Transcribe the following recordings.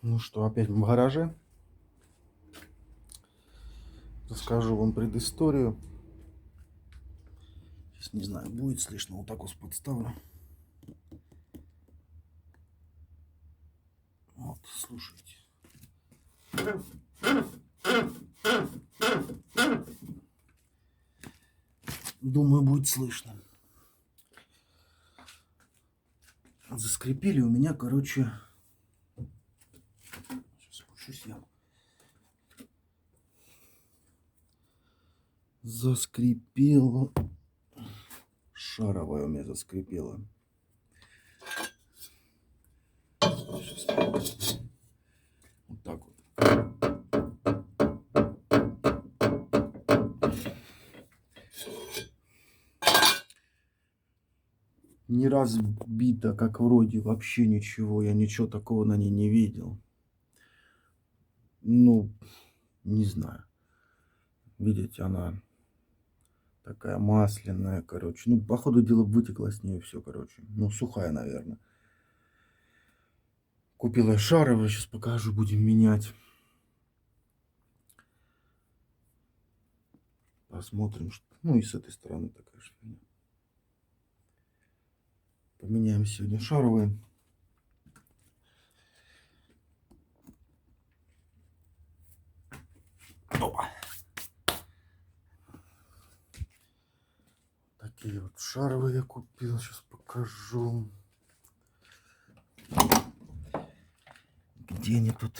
Ну что, опять в гараже. Расскажу вам предысторию. Сейчас не знаю, будет слышно. Вот так вот подставлю. Вот, слушайте. Думаю, будет слышно. Заскрепили у меня, короче... Сейчас спущусь я. Заскрипело. Шаровая у меня заскрипела. Сейчас. Вот так вот. Не разбито, как вроде, вообще ничего. Я ничего такого на ней не видел. Ну, не знаю. Видите, она такая масляная, короче. Ну, по ходу дела вытекло с нее все, короче. Ну, сухая, наверное. Купила я шаровую, сейчас покажу, будем менять. Посмотрим, что... Ну, и с этой стороны такая же фигня. Поменяем сегодня шаровые. Опа. Такие вот шаровые я купил. Сейчас покажу. Где они тут?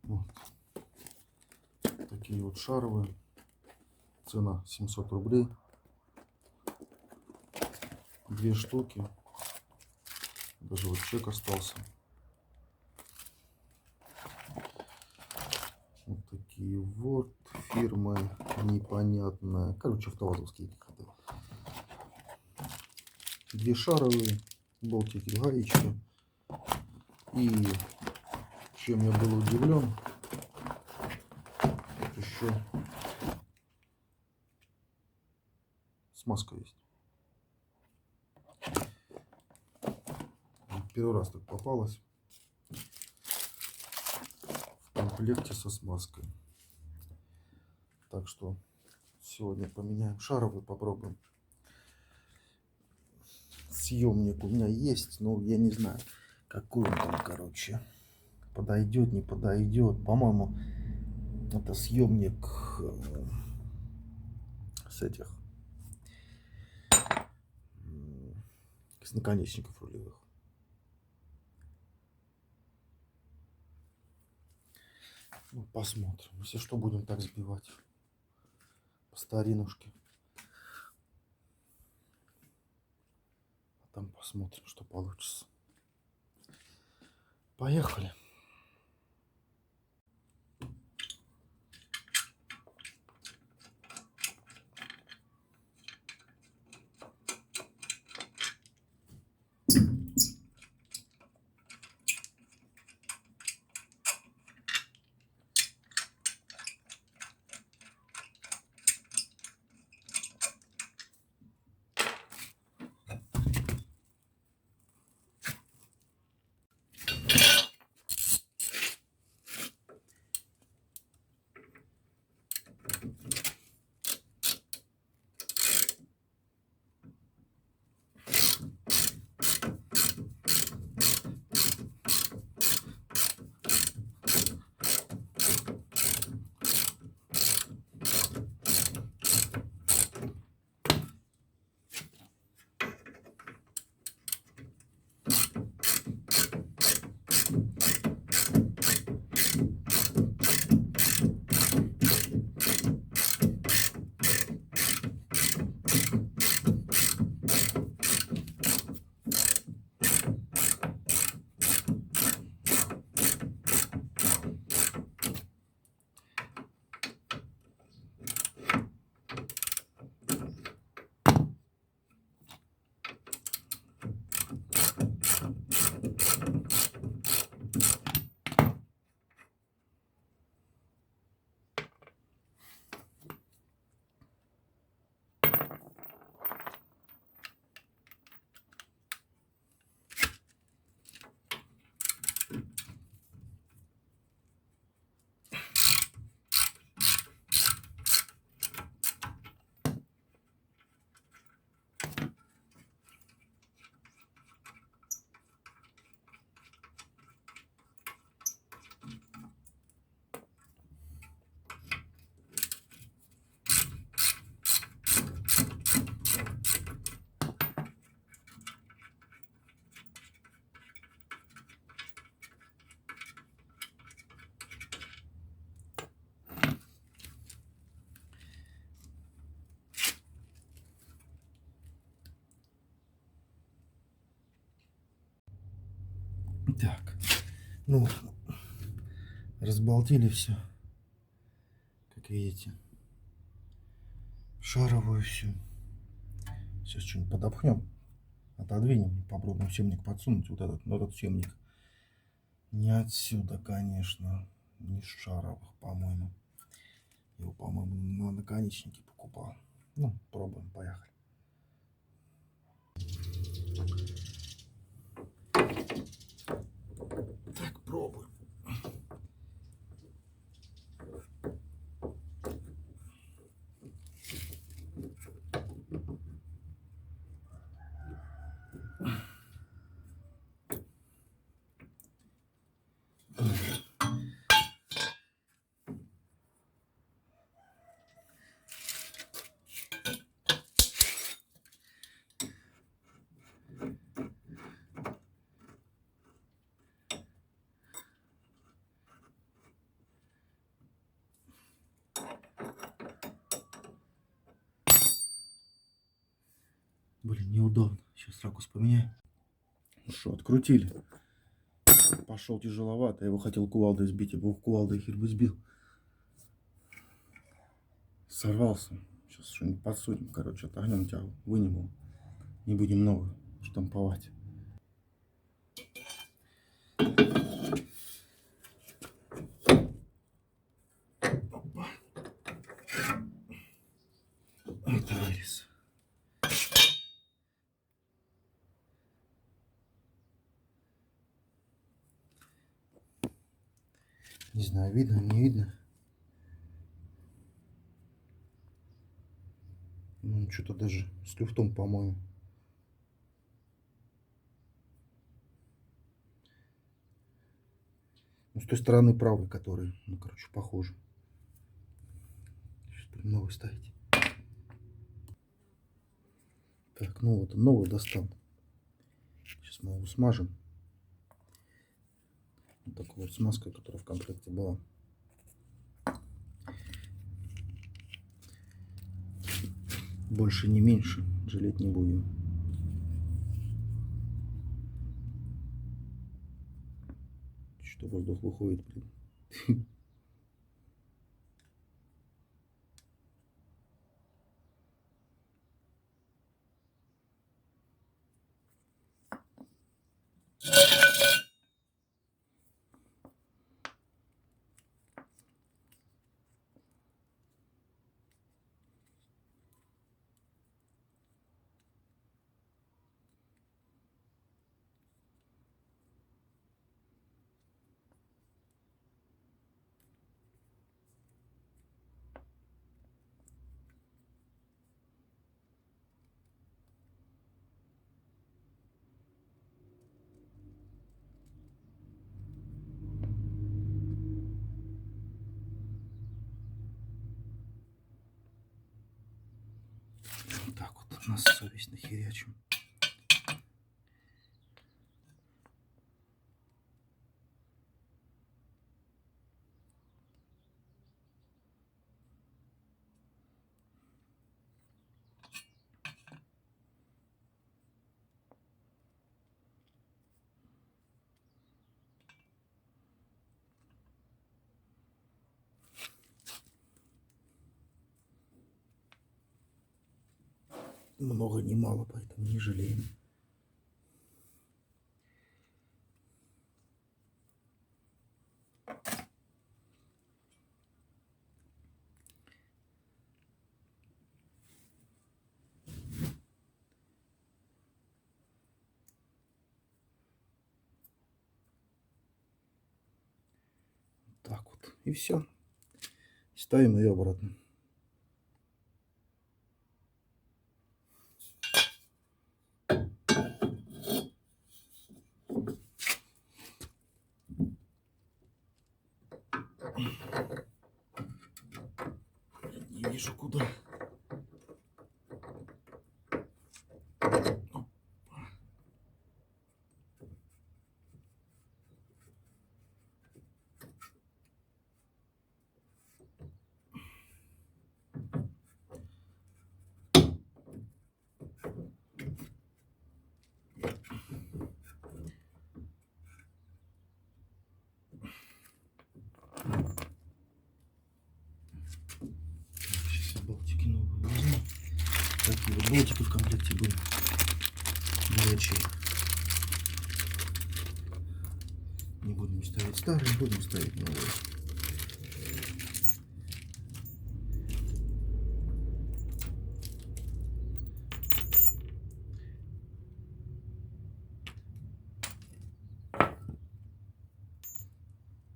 Вот. Такие вот шаровые. Цена 700 рублей. 2 штуки. Даже вот чек остался. Вот такие вот. Фирмы непонятная. Короче, автовазовские какие-то. 2 шаровые. Болтики, гаечки. И чем я был удивлен, еще смазка есть. Первый раз так попалась в комплекте со смазкой. Так что сегодня поменяем шаровый, попробуем. Съемник у меня есть, но я не знаю, какой он там, короче, подойдет, не подойдет. По-моему, это съемник с этих, с наконечников рулевых. Ну, посмотрим. Если что, будем так сбивать по старинушке. Там посмотрим, что получится. Поехали. Так, ну, разболтили все, как видите. Шаровую всю. Сейчас что-нибудь подопхнем, отодвинем, попробуем семник подсунуть. Вот этот семник. Не отсюда, конечно, не с шаровых, по-моему. Его, по-моему, на наконечнике покупал. Ну, пробуем, поехали. Так, пробуем. Блин, неудобно. Сейчас ракурс поменяю. Ну что, открутили. Пошел тяжеловато. Я его хотел кувалдой сбить. Я бы кувалдой хер бы сбил. Сорвался. Сейчас что-нибудь подсудим. Короче, отогнем тягу. Вынем. Не будем много штамповать. Опа. Это вылез. Не знаю, видно, не видно. Ну, что-то даже с люфтом, по-моему. Ну, с той стороны правой, который, ну, короче, похоже. Сейчас будем новый ставить. Так, ну вот, новый достал. Сейчас мы его смажем. Вот такая вот смазка, которая в комплекте была. Больше не меньше, жалеть не будем. Что воздух выходит, блин. Так вот, нас совестно херячим. Много не мало, поэтому не жалеем. Так вот, и все. Ставим ее обратно. Не вижу куда. болтики в комплекте были. Горячие. Не будем ставить старые, будем ставить новые.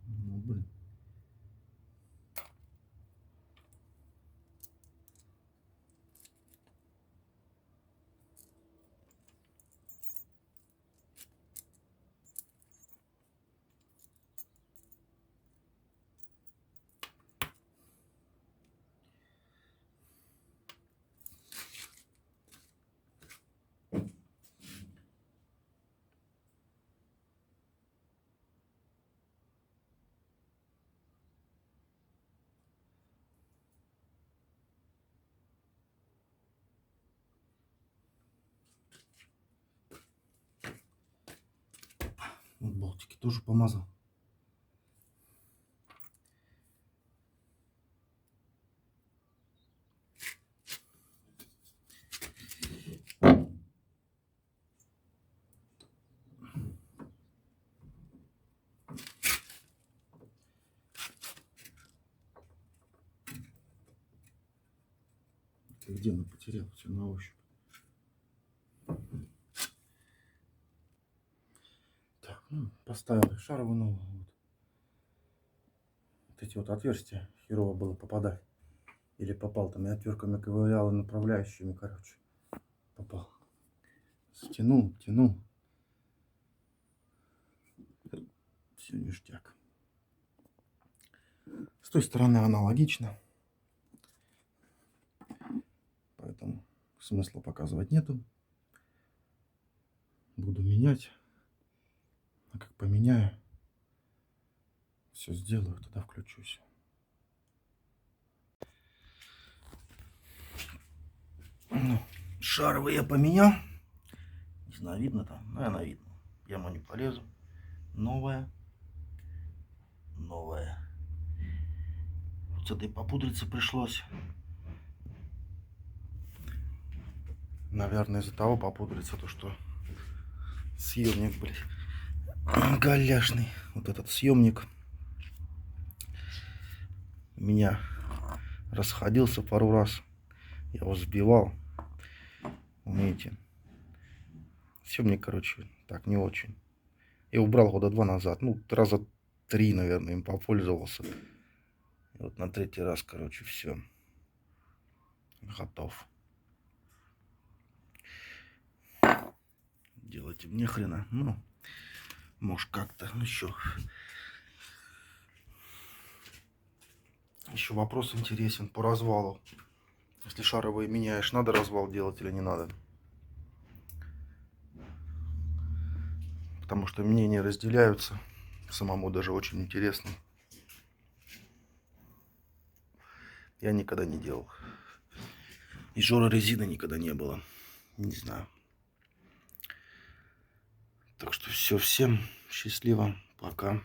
Ну, блин. Вот болтики тоже помазал. Где мы потерял все на ощупь? Так, ну, поставил шаровую ногу. Вот эти вот отверстия херово было попадать. Или попал там, и отвертками ковырял, и направляющими, короче. Попал. Стянул, тянул. Все ништяк. С той стороны аналогично. Поэтому смысла показывать нету. Буду менять. А как поменяю, все сделаю, тогда включусь. Ну, шаровый я поменял. Не знаю, видно там? Наверное, видно. В яму не полезу. Новая. Новая. Вот с этой попудриться пришлось. Наверное, из-за того попудриться, то что съемник, блядь, голяшный. Вот этот съемник у меня расходился пару раз. Я его сбивал. Умеете. Съемник, короче, так не очень. Я убрал года 2 назад. Ну, раза 3, наверное, им попользовался. И вот на 3-й раз, короче, все. Готов. Делать им нехрена. Ну, может, как-то еще. Еще вопрос интересен по развалу. Если шаровые меняешь, надо развал делать или не надо? Потому что мнения разделяются. Самому даже очень интересно. Я никогда не делал. И жора резины никогда не было. Не знаю. Так что все, всем счастливо. Пока.